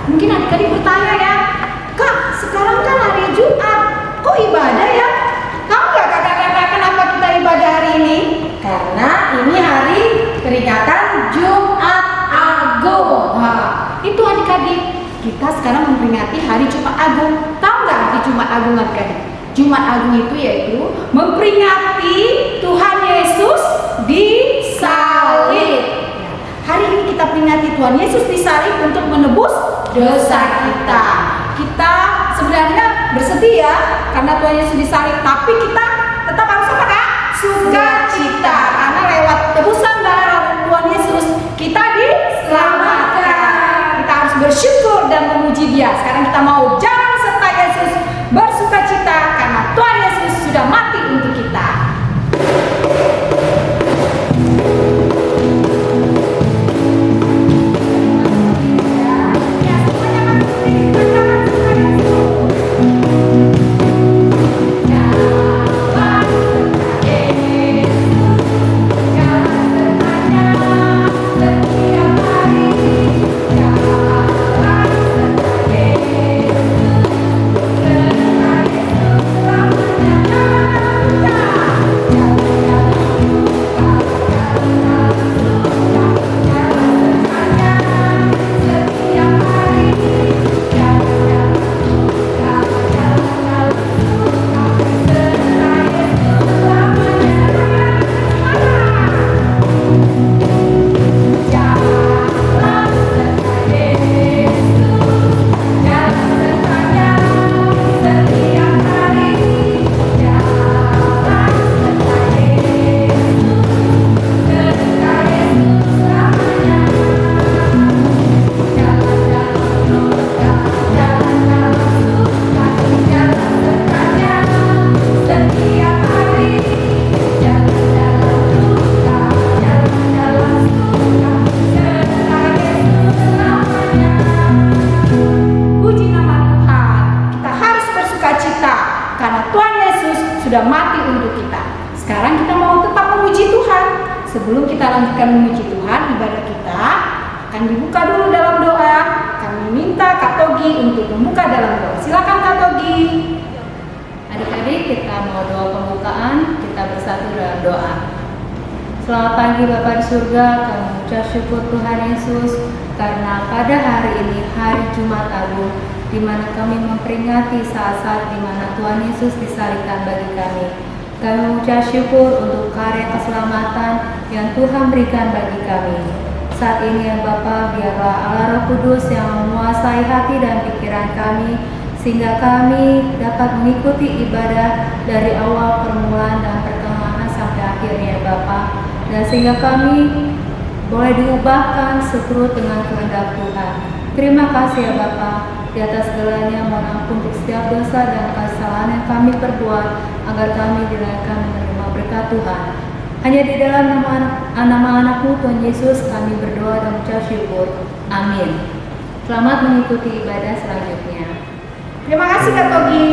Mungkin adik-adik bertanya ya, Kak, sekarang kan hari Jumat, kok ibadah ya? Tahu nggak kakak-kakak kenapa kita ibadah hari ini? Karena ini hari peringatan Jumat Agung. Nah, itu adik-adik, kita sekarang memperingati hari Jumat Agung. Tahu nggak arti Jumat Agung adik-adik? Jumat Agung itu yaitu memperingati Tuhan Yesus disalib. Hari ini kita peringati Tuhan Yesus disalib untuk menebus dosa kita. Kita sebenarnya bersedih ya karena Tuhan Yesus disalib, tapi kita tetap harus apa Kak? Sukacita, karena lewat tebusan darah Tuhan Yesus kita diselamatkan. Kita harus bersyukur dan memuji Dia. Sekarang kita mau jalan serta Yesus, bersukacita karena Tuhan Yesus sudah mati untuk kita. Sudah mati untuk kita. Sekarang kita mau tetap memuji Tuhan. Sebelum kita lanjutkan memuji Tuhan, ibadah kita akan dibuka dulu dalam doa. Kami minta Kak Togi untuk membuka dalam doa. Silakan Kak Togi. Adik-adik, kita mau doa pembukaan. Kita bersatu dalam doa. Selamat pagi Bapa di surga. Kami mengucap syukur Tuhan Yesus karena pada hari ini hari Jumat Agung, di mana kami memperingati saat-saat di mana Tuhan Yesus disalibkan bagi kami. Kami mengucap syukur untuk karya keselamatan yang Tuhan berikan bagi kami. Saat ini ya Bapa, biarlah Allah Roh Kudus yang menguasai hati dan pikiran kami, sehingga kami dapat mengikuti ibadah dari awal permulaan dan pertengahan sampai akhirnya Bapa. Dan sehingga kami boleh diubahkan seturut dengan kehendak Tuhan. Terima kasih ya Bapa. Di atas segalanya mohon ampun untuk setiap dosa dan kesalahan yang kami perbuat, agar kami dilayakkan menerima berkat Tuhan. Hanya di dalam nama anak-Mu Tuhan Yesus kami berdoa dan mengucap syukur. Amin. Selamat mengikuti ibadah selanjutnya. Terima kasih Kak Togi.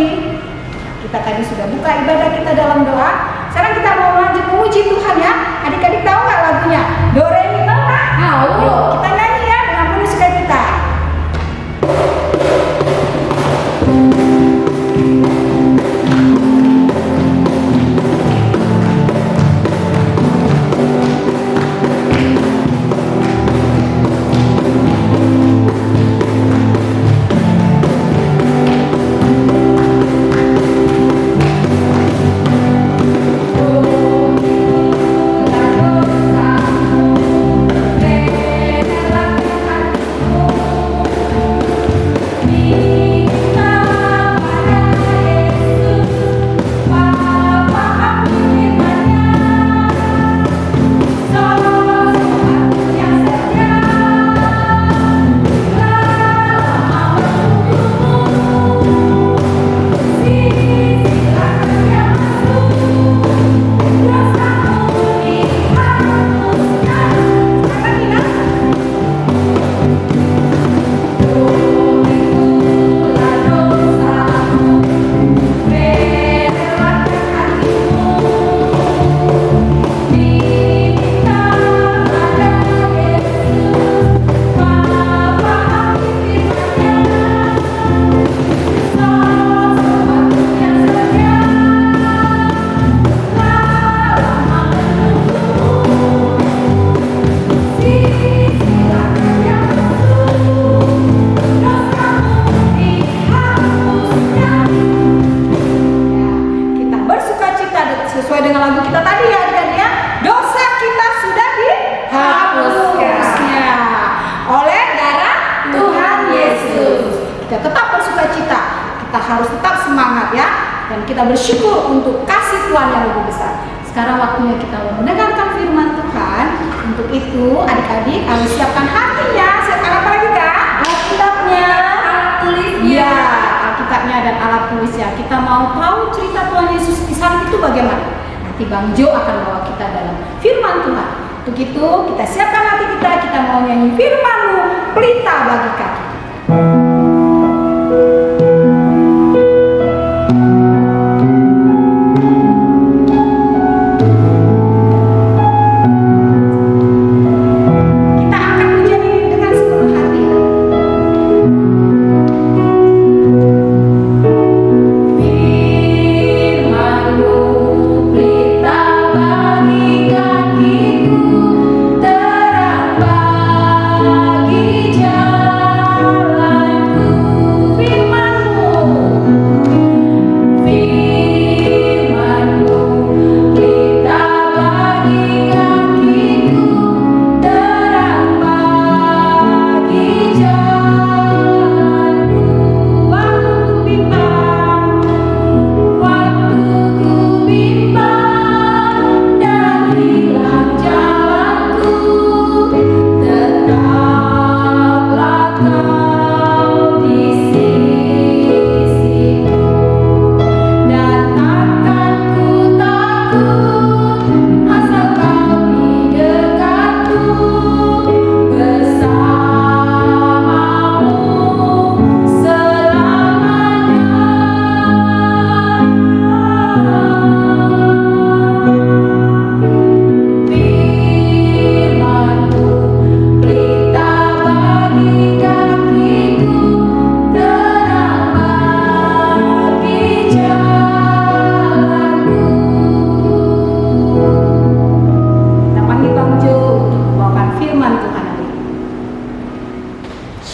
Kita tadi sudah buka ibadah kita dalam doa. Sekarang kita mau lanjut memuji Tuhan ya. Adik-adik tahu nggak lagunya? Do Re Mi Fa Fa? Tahu. Kita nyanyi ya dengan penuh sukacita. harus tetap semangat ya. Dan kita bersyukur untuk kasih Tuhan yang lebih besar. Sekarang waktunya kita mendengarkan firman Tuhan. Untuk itu adik-adik harus siapkan hatinya. Siapkan apa lagi Kak? Alkitabnya, alat tulisnya. Ya, Alkitabnya dan alat tulisnya. Kita mau tahu cerita Tuhan Yesus di salib itu bagaimana. Nanti Bang Jo akan bawa kita dalam firman Tuhan. Untuk itu kita siapkan hati kita mau nyanyi firman-Mu, pelita bagi kaki.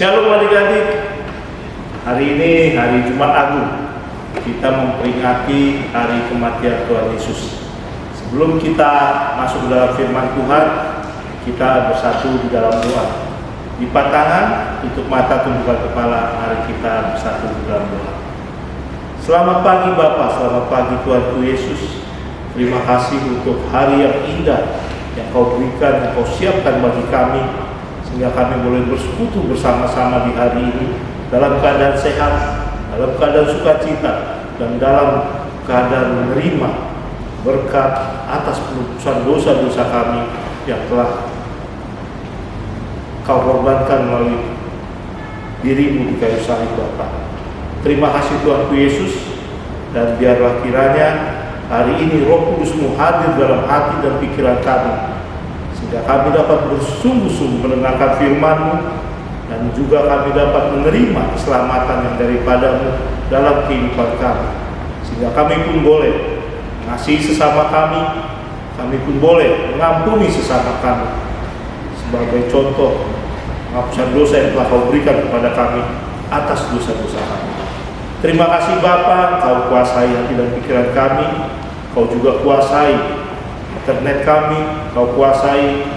Shalom adik-adik. Hari ini hari Jumat Agung. Kita memperingati hari kematian Tuhan Yesus. Sebelum kita masuk dalam firman Tuhan, kita bersatu di dalam doa. Lipat tangan, tutup mata, tundukkan kepala. Mari kita bersatu di dalam doa. Selamat pagi Bapa, selamat pagi Tuhanku Yesus. Terima kasih untuk hari yang indah yang Kau berikan, yang Kau siapkan bagi kami, sehingga kami boleh bersekutu bersama-sama di hari ini dalam keadaan sehat, dalam keadaan sukacita, dan dalam keadaan menerima berkat atas penebusan dosa-dosa kami yang telah Kau korbankan melalui diri-Mu di kayu salib Bapa. Terima kasih Tuhanku Yesus, dan biarlah kiranya hari ini Roh Kudus-Mu hadir dalam hati dan pikiran kami, sehingga kami dapat bersungguh-sungguh mendengarkan firman-Mu, dan juga kami dapat menerima keselamatan yang daripada-Mu dalam kehidupan kami, sehingga kami pun boleh mengasihi sesama kami pun boleh mengampuni sesama kami, sebagai contoh penghapusan dosa yang telah Kau berikan kepada kami atas dosa-dosa kami. Terima kasih Bapa, Kau kuasai hati dan pikiran kami, Kau juga kuasai internet kami, Kau kuasai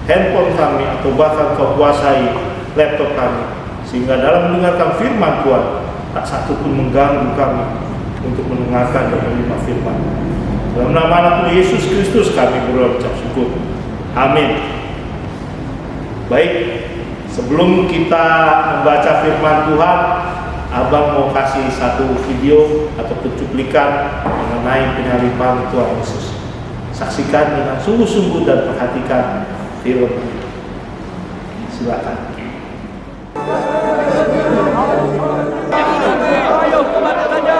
handphone kami, atau bahkan Kau kuasai laptop kami, sehingga dalam mendengarkan firman Tuhan tak satu pun mengganggu kami untuk mendengarkan dan menerima firman. Dalam nama Anak Yesus Kristus kami berdoa ucap syukur. Amin. Baik, sebelum kita membaca firman Tuhan, Abang mau kasih satu video atau cuplikan mengenai penyaliban Tuhan Yesus. Saksikan dengan sungguh-sungguh dan perhatikan film ini. Silakan. Ayo kemana saja?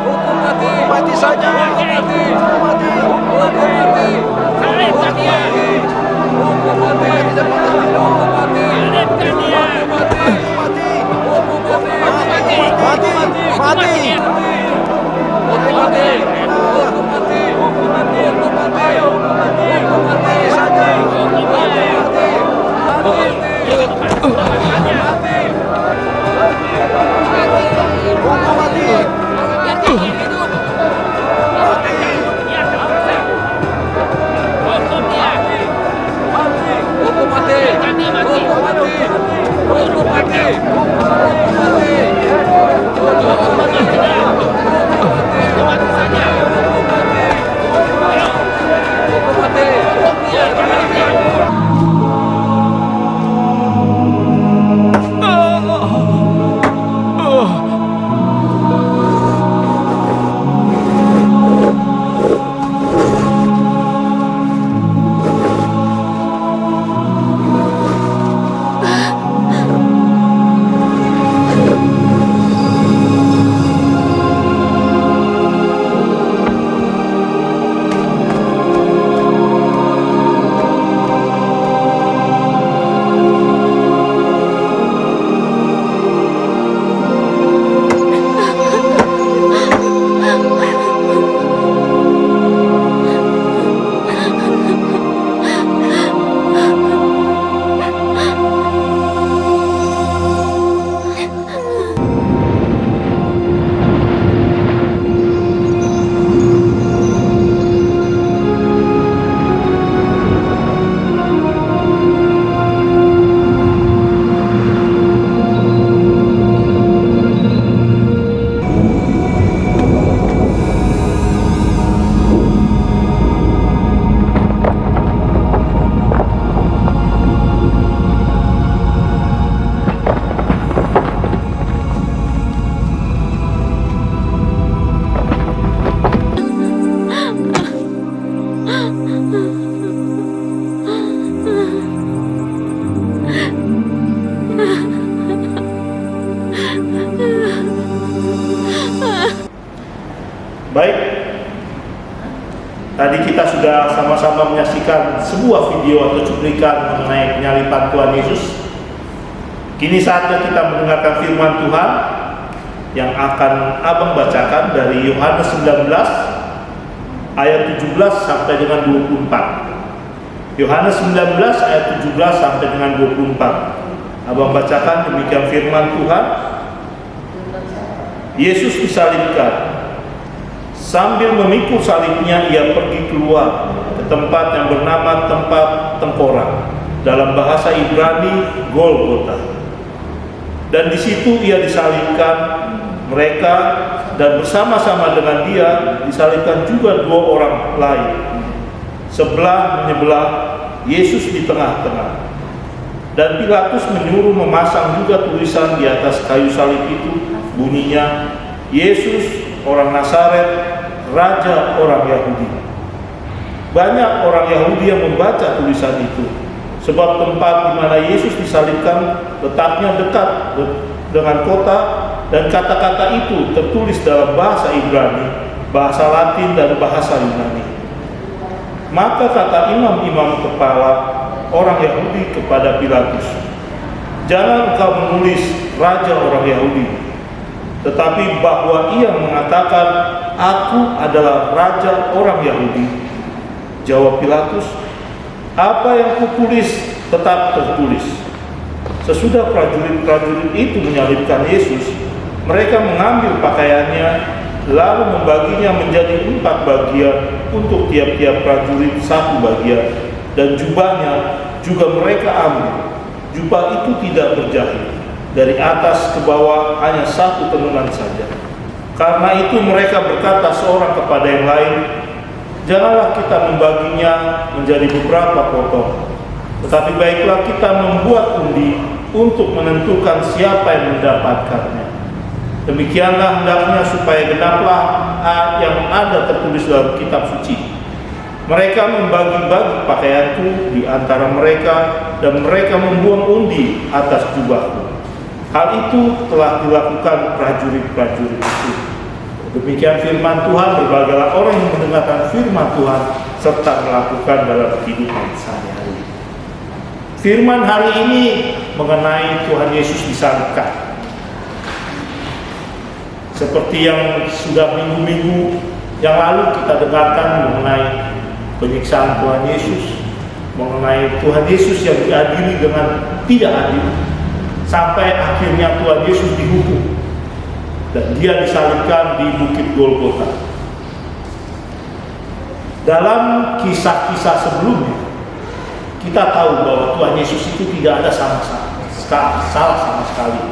Hukum mati. Mati saja. Mati. Hukum mati. Hukum mati. Salibkan dia. Hukum mati. Hukum mati. Salibkan dia. Hukum mati. Hukum mati. Mati. Mati. Mati. Hukum mati. Hukum mati. Hukum mati. Hukum mati. Hukum mati saja. Hukum mati. Mati. Hukum mati. Baik, tadi kita sudah sama-sama menyaksikan sebuah video atau cuplikan mengenai penyaliban Tuhan Yesus. Kini saatnya kita mendengarkan firman Tuhan yang akan Abang bacakan dari Yohanes 19 ayat 17 sampai dengan 24. Yohanes 19 ayat 17 sampai dengan 24. Abang bacakan demikian firman Tuhan. Yesus disalibkan. Sambil memikul salibnya, ia pergi keluar ke tempat yang bernama tempat tengkorak, dalam bahasa Ibrani Golgota. Dan di situ ia disalibkan. Mereka dan bersama-sama dengan dia disalibkan juga dua orang lain, sebelah menyebelah, Yesus di tengah-tengah. Dan Pilatus menyuruh memasang juga tulisan di atas kayu salib itu, bunyinya, Yesus orang Nazaret, Raja orang Yahudi. Banyak orang Yahudi yang membaca tulisan itu, sebab tempat di mana Yesus disalibkan letaknya dekat dengan kota, dan kata-kata itu tertulis dalam bahasa Ibrani, bahasa Latin, dan bahasa Yunani. Maka kata imam-imam kepala orang Yahudi kepada Pilatus, "Jangan engkau menulis Raja orang Yahudi, tetapi bahwa ia mengatakan, Aku adalah Raja orang Yahudi." Jawab Pilatus, "Apa yang kutulis tetap tertulis." Sesudah prajurit-prajurit itu menyalibkan Yesus, mereka mengambil pakaiannya, lalu membaginya menjadi 4 bagian untuk tiap-tiap prajurit 1 bagian, dan jubahnya juga mereka ambil. Jubah itu tidak berjahit, dari atas ke bawah hanya 1 tenunan saja. Karena itu mereka berkata seorang kepada yang lain, "Janganlah kita membaginya menjadi beberapa potong, tetapi baiklah kita membuat undi untuk menentukan siapa yang mendapatkannya. Demikianlah hendaknya supaya genaplah yang ada tertulis dalam kitab suci. Mereka membagi-bagi pakaianku di antara mereka, dan mereka membuang undi atas jubahku." Hal itu telah dilakukan prajurit-prajurit itu. Demikian firman Tuhan. Berbahagialah orang yang mendengarkan firman Tuhan serta melakukan dalam kehidupan sehari-hari. Firman hari ini mengenai Tuhan Yesus disalibkan. Seperti yang sudah minggu-minggu yang lalu kita dengarkan mengenai penyiksaan Tuhan Yesus, mengenai Tuhan Yesus yang diadili dengan tidak adil, sampai akhirnya Tuhan Yesus dihukum dan dia disalibkan di Bukit Golgota. Dalam kisah-kisah sebelumnya, kita tahu bahwa Tuhan Yesus itu tidak ada salah sama sekali.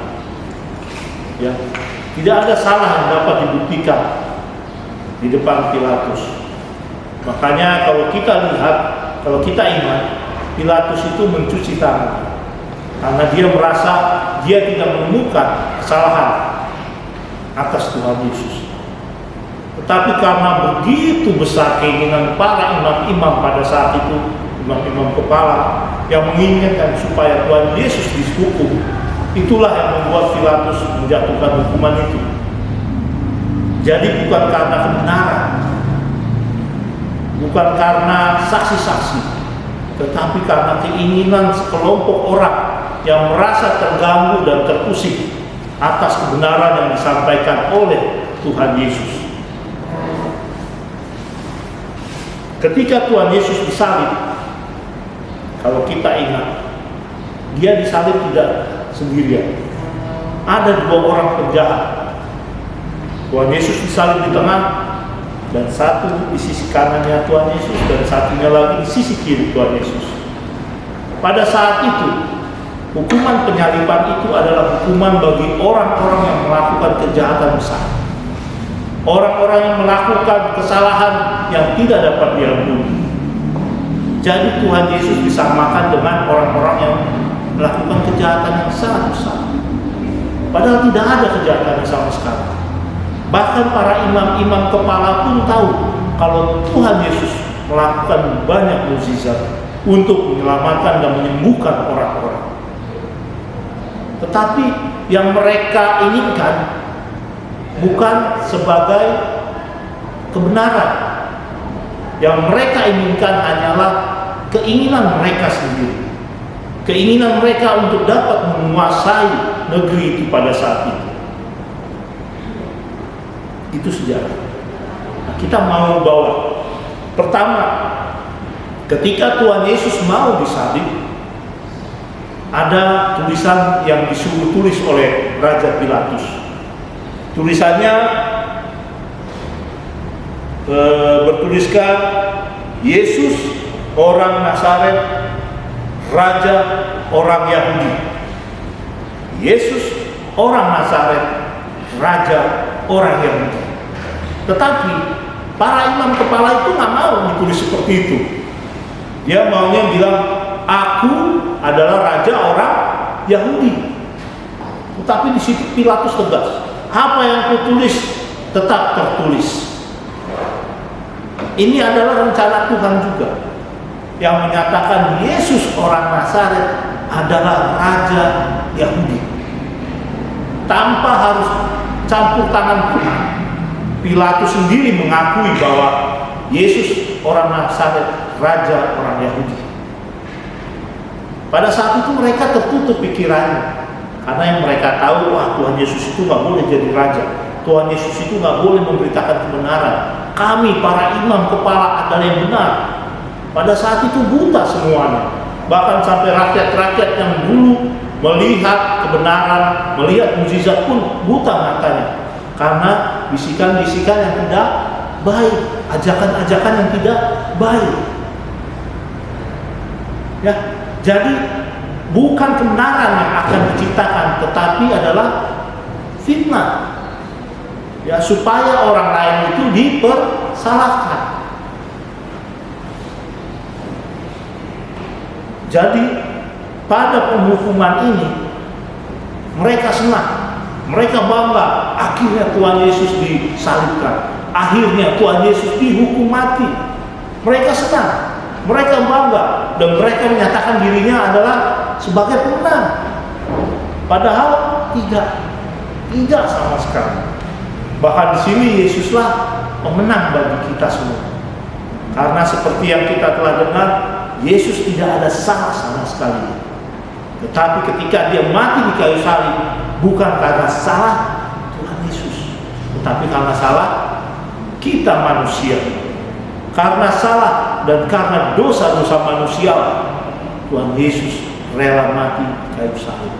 Ya, tidak ada salah yang dapat dibuktikan di depan Pilatus. Makanya kalau kita lihat, kalau kita ingat, Pilatus itu mencuci tangan karena dia merasa dia tidak menemukan kesalahan atas Tuhan Yesus. Tetapi karena begitu besar keinginan para imam-imam pada saat itu, imam-imam kepala yang menginginkan supaya Tuhan Yesus dihukum, itulah yang membuat Pilatus menjatuhkan hukuman itu. Jadi bukan karena kebenaran, bukan karena saksi-saksi, tetapi karena keinginan sekelompok orang yang merasa terganggu dan terusik atas kebenaran yang disampaikan oleh Tuhan Yesus. Ketika Tuhan Yesus disalib, kalau kita ingat, dia disalib tidak sendirian. Ada 2 orang penjahat. Tuhan Yesus disalib di tengah, dan satu di sisi kanannya Tuhan Yesus, dan satunya lagi di sisi kiri Tuhan Yesus. Pada saat itu, hukuman penyaliban itu adalah hukuman bagi orang-orang yang melakukan kejahatan besar, orang-orang yang melakukan kesalahan yang tidak dapat diampuni. Jadi Tuhan Yesus disamakan dengan orang-orang yang melakukan kejahatan yang sangat besar, padahal tidak ada kejahatan yang sama sekali. Bahkan para imam-imam kepala pun tahu kalau Tuhan Yesus melakukan banyak mukjizat untuk menyelamatkan dan menyembuhkan orang-orang. Tetapi yang mereka inginkan bukan sebagai kebenaran. Yang mereka inginkan hanyalah keinginan mereka sendiri. Keinginan mereka untuk dapat menguasai negeri itu pada saat itu. Itu sejarah. Nah, kita mau bawa. Pertama, ketika Tuhan Yesus mau disalib, ada tulisan yang disuruh tulis oleh Raja Pilatus. Tulisannya bertuliskan Yesus orang Nazaret, Raja orang Yahudi. Yesus orang Nazaret, Raja orang Yahudi. Tetapi para imam kepala itu nggak mau ditulis seperti itu. Dia maunya bilang, aku adalah raja orang Yahudi. Tetapi di situ Pilatus tegas, apa yang kutulis tetap tertulis. Ini adalah rencana Tuhan juga, yang menyatakan Yesus orang Nazaret adalah raja Yahudi. Tanpa harus campur tangan Tuhan, Pilatus sendiri mengakui bahwa Yesus orang Nazaret raja orang Yahudi. Pada saat itu mereka tertutup pikirannya, karena yang mereka tahu, wah, Tuhan Yesus itu nggak boleh jadi raja. Tuhan Yesus itu nggak boleh memberitakan kebenaran. Kami para imam kepala adalah yang benar. Pada saat itu buta semuanya. Bahkan sampai rakyat-rakyat yang dulu melihat kebenaran, melihat mukjizat pun buta matanya. Karena bisikan-bisikan yang tidak baik, ajakan-ajakan yang tidak baik. Ya, jadi bukan kebenaran yang akan diciptakan, tetapi adalah fitnah. Ya, supaya orang lain itu dipersalahkan. Jadi pada penghukuman ini mereka senang, mereka bangga. Akhirnya Tuhan Yesus disalibkan, akhirnya Tuhan Yesus dihukum mati. Mereka senang, mereka bangga, dan mereka menyatakan dirinya adalah sebagai pemenang. Padahal tidak sama sekali. Bahkan di sini Yesuslah pemenang bagi kita semua. Karena seperti yang kita telah dengar, Yesus tidak ada salah sama sekali. Tetapi ketika dia mati di kayu salib, bukan karena salah Tuhan Yesus, tetapi karena salah kita manusia. Karena salah dan karena dosa-dosa manusia, Tuhan Yesus rela mati di kayu salib.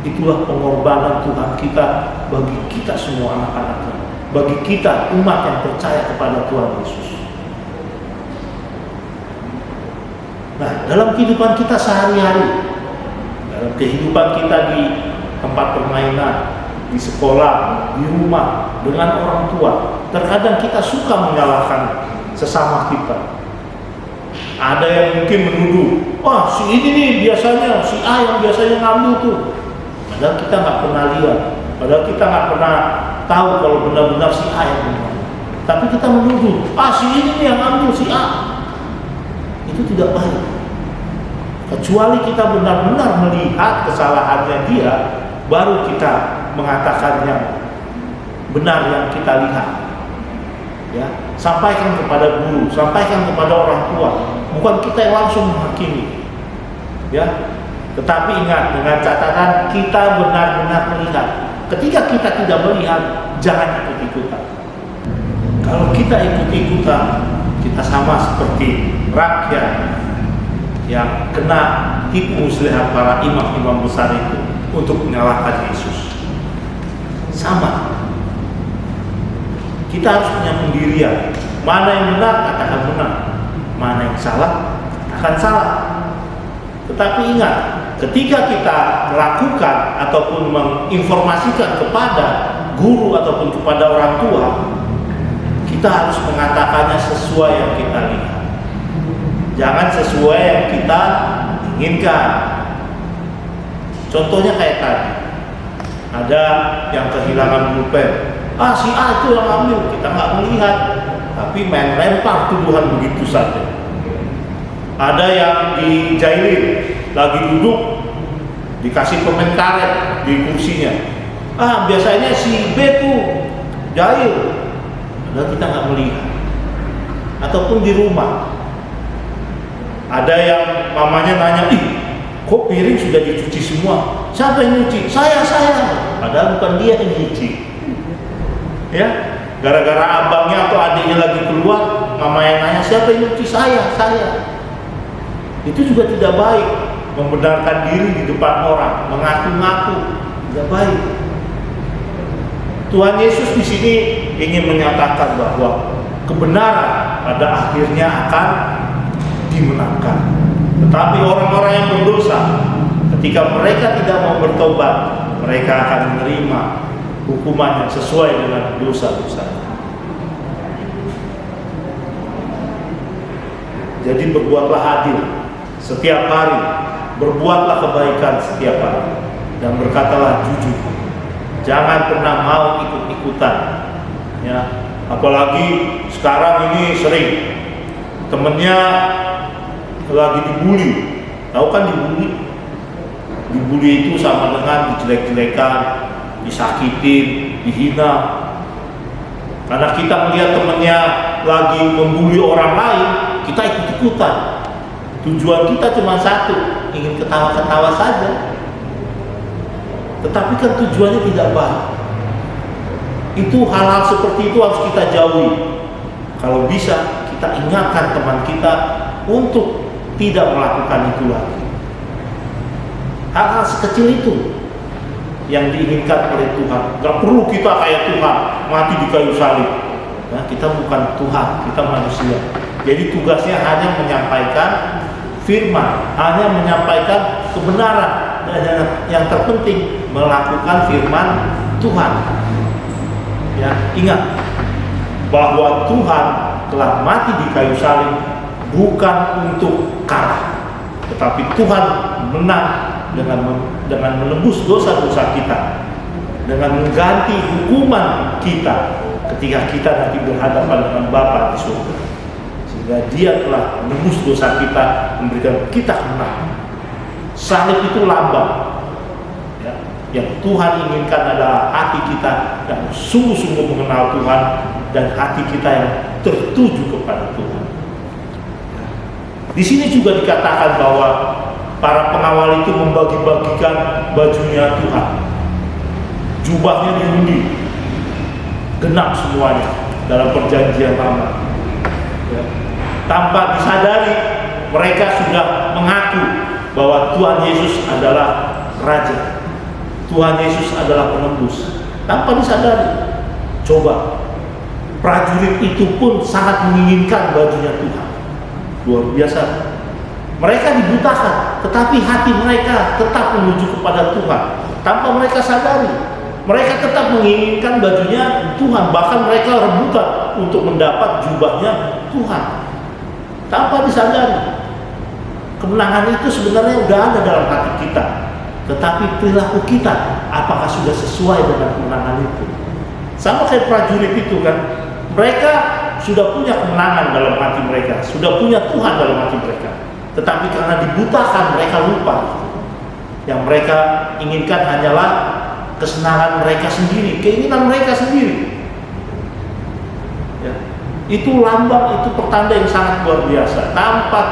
Itulah pengorbanan Tuhan kita bagi kita semua anak-anaknya, bagi kita umat yang percaya kepada Tuhan Yesus. Nah, dalam kehidupan kita sehari-hari, dalam kehidupan kita di tempat permainan, di sekolah, di rumah, dengan orang tua, terkadang kita suka menyalahkan sesama kita. Ada yang mungkin menuduh, wah, si ini nih biasanya, si A yang biasanya ngambil tuh. Padahal kita nggak pernah lihat, padahal kita nggak pernah tahu kalau benar-benar si A yang mengambil. Tapi kita menuduh, si ini nih yang ambil, si A. Itu tidak baik. Kecuali kita benar-benar melihat kesalahannya dia, baru kita mengatakan yang benar yang kita lihat. Ya, sampaikan kepada guru, sampaikan kepada orang tua, bukan kita yang langsung menghakimi. Ya, tetapi ingat, dengan catatan kita benar-benar melihat. Ketika kita tidak melihat, jangan ikut-ikutan. Kalau kita ikut-ikutan, kita sama seperti rakyat yang kena tipu muslihat para imam-imam besar itu untuk menyalahkan Yesus. Sama. Kita harus punya pendirian. Mana yang benar, katakan benar. Mana yang salah, katakan salah. Tetapi ingat, ketika kita melakukan ataupun menginformasikan kepada guru ataupun kepada orang tua, kita harus mengatakannya sesuai yang kita lihat. Jangan sesuai yang kita inginkan. Contohnya kayak tadi, ada yang kehilangan pulpen. Si A itu yang ambil, kita nggak melihat, tapi main lempar tuduhan begitu saja. Ada yang dijailin, lagi duduk, dikasih permen karet di kursinya. Biasanya si B tuh jahil, padahal kita nggak melihat. Ataupun di rumah, ada yang mamanya nanya, ih, kok piring sudah dicuci semua? Siapa yang nyuci? Saya. Padahal bukan dia yang nyuci. Ya, gara-gara abangnya atau adiknya lagi keluar, mama yang nanya, siapa yang nyuci? Saya. Itu juga tidak baik. Membenarkan diri di depan orang, mengaku-ngaku, tidak baik. Tuhan Yesus di sini ingin menyatakan bahwa kebenaran pada akhirnya akan dimenangkan. Tetapi orang-orang yang berdosa, ketika mereka tidak mau bertobat, mereka akan menerima hukuman yang sesuai dengan dosa-dosanya. Jadi berbuatlah adil setiap hari, berbuatlah kebaikan setiap hari, dan berkatalah jujur. Jangan pernah mau ikut-ikutan, ya. Apalagi sekarang ini sering temennya lagi dibully. Tahu kan dibully? Dibully itu sama dengan dijelek-jelekan, disakitin, dihina. Karena kita melihat temennya lagi membuli orang lain, kita ikut-ikutan. Tujuan kita cuma satu, ingin ketawa-ketawa saja. Tetapi kan tujuannya tidak baik. Itu hal-hal seperti itu harus kita jauhi. Kalau bisa, kita ingatkan teman kita untuk tidak melakukan itu lagi. Hal-hal sekecil itu yang diinginkan oleh Tuhan. Gak perlu kita kayak Tuhan mati di kayu salib. Nah, kita bukan Tuhan, kita manusia. Jadi tugasnya hanya menyampaikan firman, hanya menyampaikan kebenaran, dan yang terpenting melakukan firman Tuhan. Ya, ingat bahwa Tuhan telah mati di kayu salib bukan untuk kalah, tetapi Tuhan menang dengan menebus dosa-dosa kita, dengan mengganti hukuman kita ketika kita nanti berhadapan dengan Bapa di surga. Sehingga Dia telah menebus dosa kita, memberikan kita kemenangan. Salib itu lambang. Yang Tuhan inginkan adalah hati kita yang sungguh-sungguh mengenal Tuhan dan hati kita yang tertuju kepada Tuhan. Di sini juga dikatakan bahwa para pengawal itu membagi-bagikan bajunya Tuhan. Jubahnya diundi, genap semuanya dalam perjanjian lama. Tanpa disadari, mereka sudah mengaku bahwa Tuhan Yesus adalah Raja. Tuhan Yesus adalah penebus. Tanpa disadari. Coba, prajurit itu pun sangat menginginkan bajunya Tuhan. Luar biasa. Mereka dibutakan, tetapi hati mereka tetap menuju kepada Tuhan. Tanpa mereka sadari, mereka tetap menginginkan bajunya Tuhan. Bahkan mereka rebutan untuk mendapat jubahnya Tuhan. Tanpa disadari, kemenangan itu sebenarnya sudah ada dalam hati kita. Tetapi perilaku kita, apakah sudah sesuai dengan kemenangan itu? Sama kayak prajurit itu kan, mereka sudah punya kemenangan dalam hati mereka, sudah punya Tuhan dalam hati mereka. Tetapi karena dibutakan, mereka lupa. Yang mereka inginkan hanyalah kesenangan mereka sendiri, keinginan mereka sendiri. Ya. Itu lambang, itu pertanda yang sangat luar biasa. Tanpa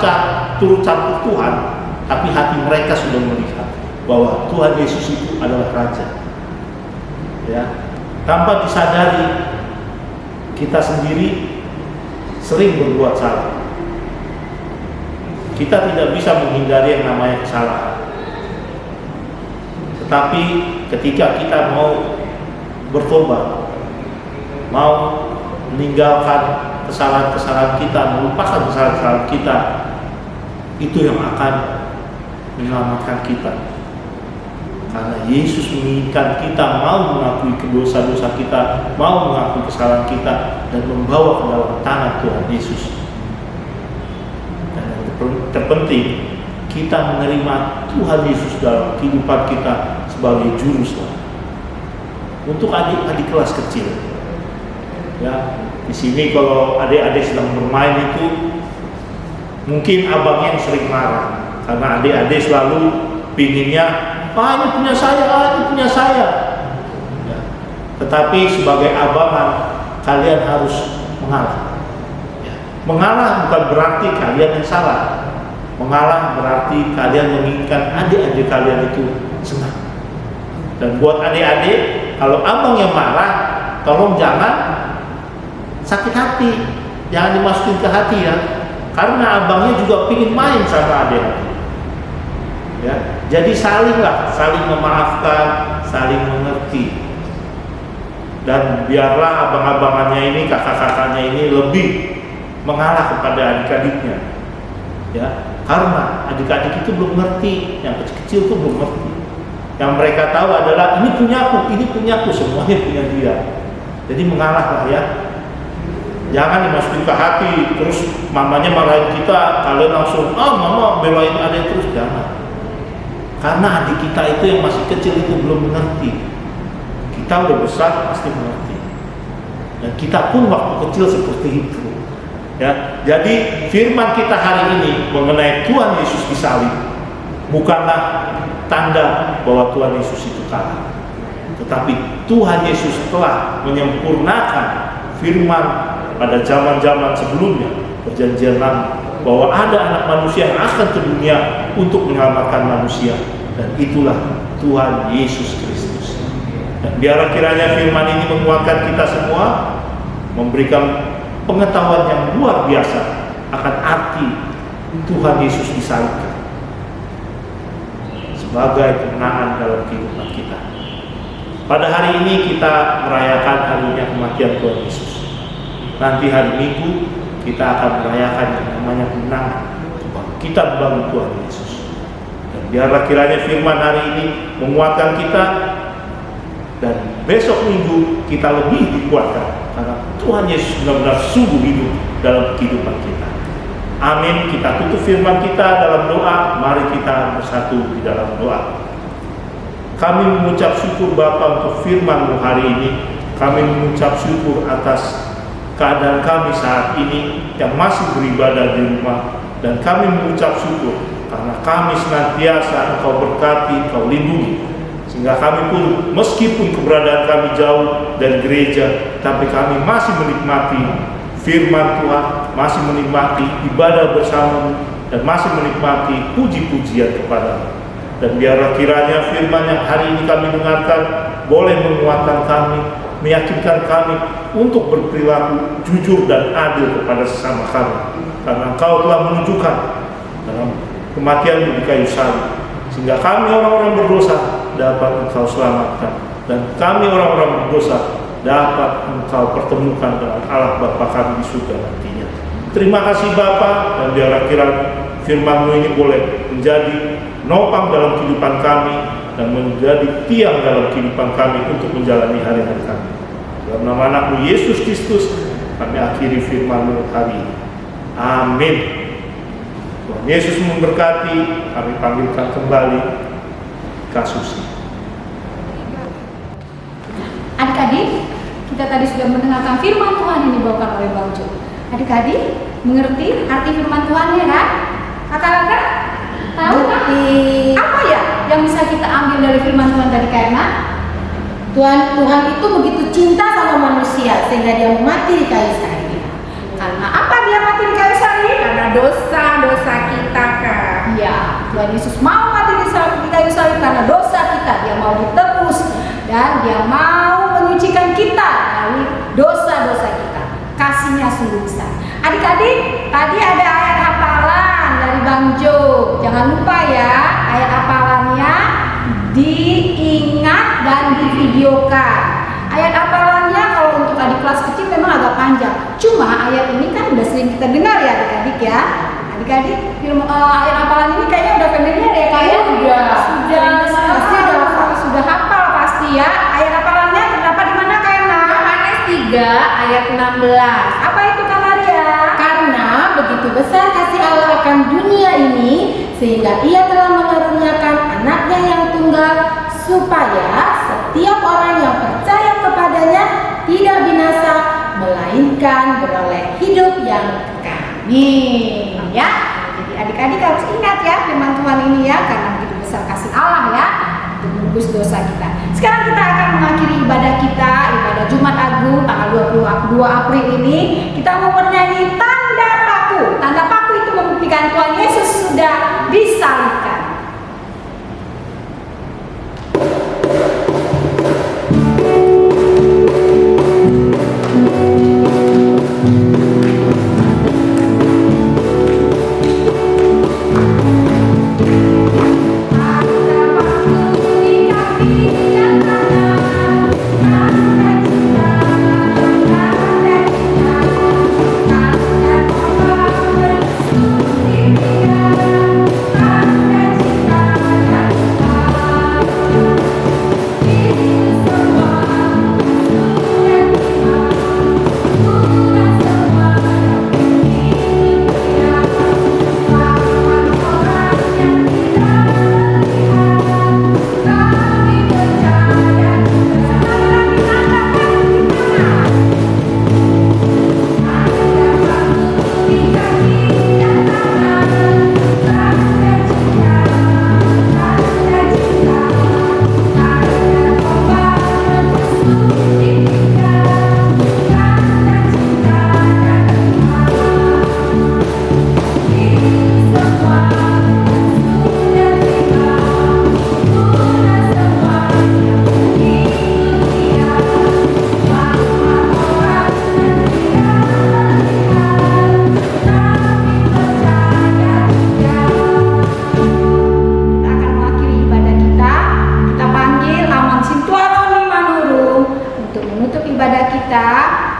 turut campur Tuhan, tapi hati mereka sudah melihat bahwa Tuhan Yesus itu adalah Raja. Ya, tanpa disadari kita sendiri sering berbuat salah. Kita tidak bisa menghindari yang namanya kesalahan. Tetapi ketika kita mau bertobat, mau meninggalkan kesalahan-kesalahan kita, melupakan kesalahan-kesalahan kita, itu yang akan menyelamatkan kita. Karena Yesus menginginkan kita mau mengakui dosa-dosa kita, mau mengakui kesalahan kita, dan membawa ke dalam tangan Tuhan Yesus. Dan yang terpenting, kita menerima Tuhan Yesus dalam kehidupan kita sebagai juru selamat. Untuk adik-adik kelas kecil, ya, di sini kalau adik-adik sedang bermain itu, mungkin abangnya yang sering marah, karena adik-adik selalu pinginnya, ini punya saya, ini punya saya. Ya. Tetapi sebagai abangan, kalian harus mengalah. Ya. Mengalah bukan berarti kalian yang salah. Mengalah berarti kalian menginginkan adik-adik kalian itu senang. Dan buat adik-adik, kalau abang yang marah, tolong jangan sakit hati, jangan dimasukin ke hati ya. Karena abangnya juga ingin main sama adik-adik. Ya, jadi saling memaafkan, saling mengerti. Dan biarlah abang-abangannya ini, kakak-kakaknya ini lebih mengalah kepada adik-adiknya. Ya, karena adik-adik itu belum ngerti, yang kecil-kecil itu belum ngerti. Yang mereka tahu adalah ini punyaku, semuanya punya dia. Jadi mengalahlah ya. Jangan dimasukin ke hati, terus mamanya marahin kita, kalian langsung, mama belain adik terus, jangan. Karena adik kita itu yang masih kecil itu belum mengerti. Kita udah besar pasti mengerti. Dan kita pun waktu kecil seperti itu. Ya, jadi firman kita hari ini mengenai Tuhan Yesus disalib bukanlah tanda bahwa Tuhan Yesus itu kalah. Tetapi Tuhan Yesus telah menyempurnakan firman pada zaman-zaman sebelumnya, perjanjian lama, bahwa ada anak manusia yang akan ke dunia untuk menyelamatkan manusia, dan itulah Tuhan Yesus Kristus. Dan biarlah kiranya firman ini menguatkan kita semua, memberikan pengetahuan yang luar biasa akan arti Tuhan Yesus disalibkan sebagai kemenangan dalam kehidupan kita. Pada hari ini kita merayakan harinya kematian Tuhan Yesus. Nanti hari Minggu kita akan merayakan yang namanya kemenangan kebangkitan bagi Tuhan Yesus. Dan biarlah kiranya firman hari ini menguatkan kita, dan besok Minggu kita lebih dikuatkan karena Tuhan Yesus benar-benar sungguh hidup dalam kehidupan kita. Amin. Kita tutup firman kita dalam doa. Mari kita bersatu di dalam doa. Kami mengucap syukur Bapa untuk firman-Mu hari ini. Kami mengucap syukur atas keadaan kami saat ini yang masih beribadah di rumah, dan kami mengucap syukur karena kami senantiasa Engkau berkati, Engkau lindungi, sehingga kami pun meskipun keberadaan kami jauh dari gereja, tapi kami masih menikmati firman Tuhan, masih menikmati ibadah bersama, dan masih menikmati puji-pujian kepada-Mu. Dan biarlah kiranya firman yang hari ini kami dengarkan boleh menguatkan kami, meyakinkan kami untuk berperilaku jujur dan adil kepada sesama kami, karena Engkau telah menunjukkan dalam kematian-Mu di kayu salib, sehingga kami orang-orang berdosa dapat Engkau selamatkan, dan kami orang-orang berdosa dapat Engkau pertemukan dengan Allah Bapa kami di surga nantinya. Terima kasih Bapa, dan biarlah kiranya firman-Mu ini boleh menjadi nopang dalam kehidupan kami dan menjadi tiang dalam kehidupan kami untuk menjalani hari-hari kami. Dalam nama Anak-Mu Yesus Kristus kami akhiri firman-Mu hari ini. Amin. Tuhan Yesus memberkati. Kami panggilkan kembali Kak Susi. Adik-adik, kita tadi sudah mendengarkan firman Tuhan yang dibawakan oleh Bang Jo. Adik-adik mengerti arti firman Tuhan ya kan? Kakak-kakak tahu kan? Apa ya yang bisa kita ambil dari firman Tuhan tadi, karena Tuhan itu begitu cinta sama manusia sehingga Dia mati di kayu salib. karena apa dia mati di kayu salib? Karena dosa-dosa kita kan. Ya, Tuhan Yesus mau mati di kayu salib karena dosa kita. Dia mau ditebus dan Dia mau menyucikan kita dari dosa-dosa kita. Kasih-Nya sungguh besar. Adik-adik, tadi ada ayat hafalan dari Bang Jo. Jangan lupa ya, ayat hafalannya diingat dan divideokan. Ayat hafalannya kalau untuk adik kelas kecil memang agak panjang. Cuma ayat ini kan udah sering kita dengar ya adik-adik ya. Adik-adik, ayat hafalan ini kayaknya udah familiar ya, kayak sudah hafal pasti ya. Ayat hafalannya terdapat di mana kayaknya? Yohanes 3 ayat 16. Apa itu Kak Maria? Karena begitu besar kasih Allah akan dunia ini sehingga Ia telah mengaruniakan Anaknya yang tunggal, supaya setiap orang yang percaya kepadanya tidak binasa, melainkan beroleh hidup yang kekal. Nih ya. Jadi adik-adik harus ingat ya firman Tuhan ini ya, karena begitu besar kasih Allah ya untuk menebus dosa kita. Sekarang kita akan mengakhiri ibadah kita, ibadah Jumat Agung tanggal 24 tanggal 2 April ini kita mau bernyanyi tanda paku. Tanda paku itu membuktikan Tuhan Yesus sudah disalibkan.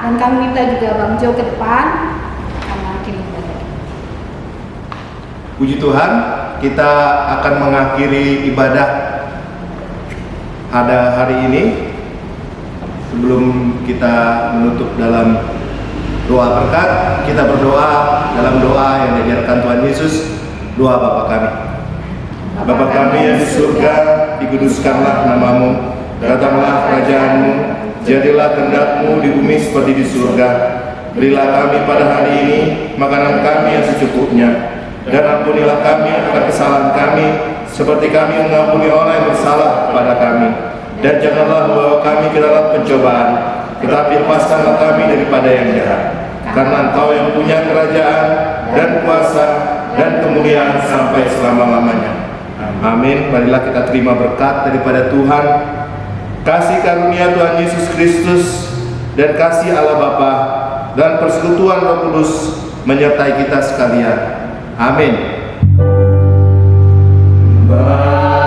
Dan kami minta juga Bang Jo ke depan akan mengakhiri ibadah. Puji Tuhan, kita akan mengakhiri ibadah pada hari ini. Sebelum kita menutup dalam doa berkat, kita berdoa dalam doa yang diajarkan Tuhan Yesus, doa Bapa kami. Bapa kami yang di surga, dikuduskanlah namamu, datanglah kerajaanmu, jadilah kehendak-Mu di bumi seperti di surga. Berilah kami pada hari ini makanan kami yang secukupnya, dan ampunilah kami akan kesalahan kami, seperti kami mengampuni orang yang bersalah kepada kami. Dan janganlah membawa kami ke dalam pencobaan, tetapi lepaskanlah kami daripada yang jahat. Karena Engkau yang punya kerajaan dan kuasa dan kemuliaan sampai selama-lamanya. Amin. Marilah kita terima berkat daripada Tuhan. Kasih karunia Tuhan Yesus Kristus dan kasih Allah Bapa dan persekutuan Roh Kudus menyertai kita sekalian. Amin. Terima